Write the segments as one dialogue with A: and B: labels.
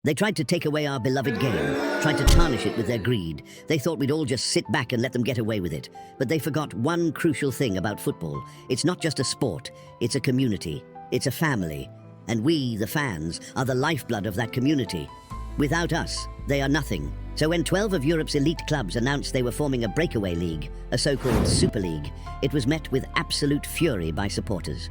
A: They tried to take away our beloved game, tried to tarnish it with their greed. They thought we'd all just sit back and let them get away with it. But they forgot one crucial thing about football. It's not just a sport, it's a community, it's a family. And we, the fans, are the lifeblood of that community. Without us, they are nothing. So when 12 of Europe's elite clubs announced they were forming a breakaway league, a so-called Super League, it was met with absolute fury by supporters.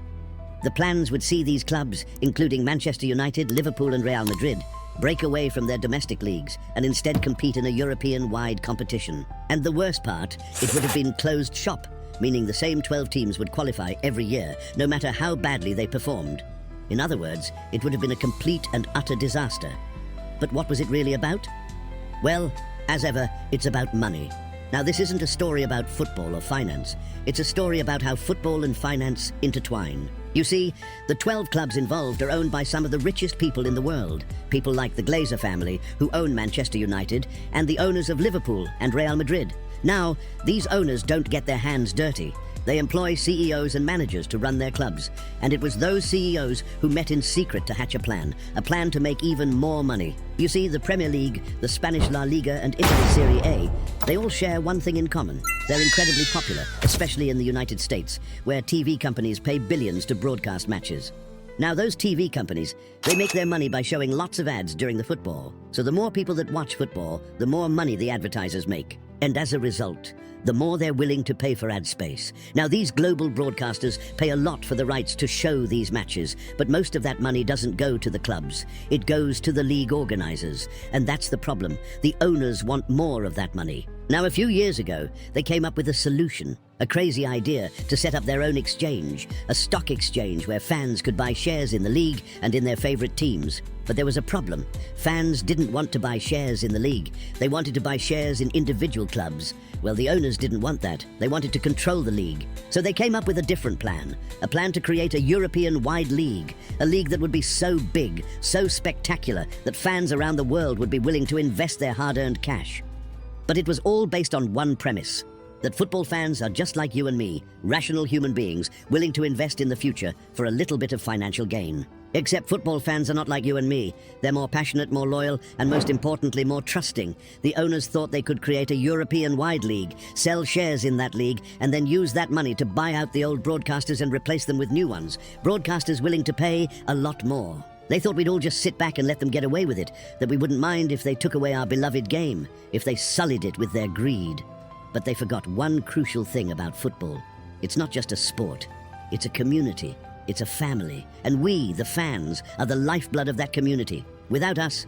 A: The plans would see these clubs, including Manchester United, Liverpool and Real Madrid, break away from their domestic leagues and instead compete in a European-wide competition. And the worst part, it would have been closed shop, meaning the same 12 teams would qualify every year, no matter how badly they performed. In other words, it would have been a complete and utter disaster. But what was it really about? Well, as ever, it's about money. Now, this isn't a story about football or finance. It's a story about how football and finance intertwine. You see, the 12 clubs involved are owned by some of the richest people in the world. People like the Glazer family, who own Manchester United, and the owners of Liverpool and Real Madrid. Now, these owners don't get their hands dirty. They employ CEOs and managers to run their clubs. And it was those CEOs who met in secret to hatch a plan to make even more money. You see, the Premier League, the Spanish La Liga and Italy's Serie A, they all share one thing in common. They're incredibly popular, especially in the United States, where TV companies pay billions to broadcast matches. Now, those TV companies, they make their money by showing lots of ads during the football. So the more people that watch football, the more money the advertisers make. And as a result, the more they're willing to pay for ad space. Now, these global broadcasters pay a lot for the rights to show these matches, but most of that money doesn't go to the clubs. It goes to the league organizers. And that's the problem. The owners want more of that money. Now, a few years ago, they came up with a solution, a crazy idea to set up their own exchange, a stock exchange where fans could buy shares in the league and in their favorite teams. But there was a problem. Fans didn't want to buy shares in the league. They wanted to buy shares in individual clubs. Well, the owners didn't want that. They wanted to control the league. So they came up with a different plan, a plan to create a European-wide league, a league that would be so big, so spectacular, that fans around the world would be willing to invest their hard-earned cash. But it was all based on one premise, that football fans are just like you and me, rational human beings willing to invest in the future for a little bit of financial gain. Except football fans are not like you and me. They're more passionate, more loyal, and most importantly, more trusting. The owners thought they could create a European-wide league, sell shares in that league, and then use that money to buy out the old broadcasters and replace them with new ones. Broadcasters willing to pay a lot more. They thought we'd all just sit back and let them get away with it, that we wouldn't mind if they took away our beloved game, if they sullied it with their greed. But they forgot one crucial thing about football. It's not just a sport, it's a community. It's a family, and we, the fans, are the lifeblood of that community. Without us,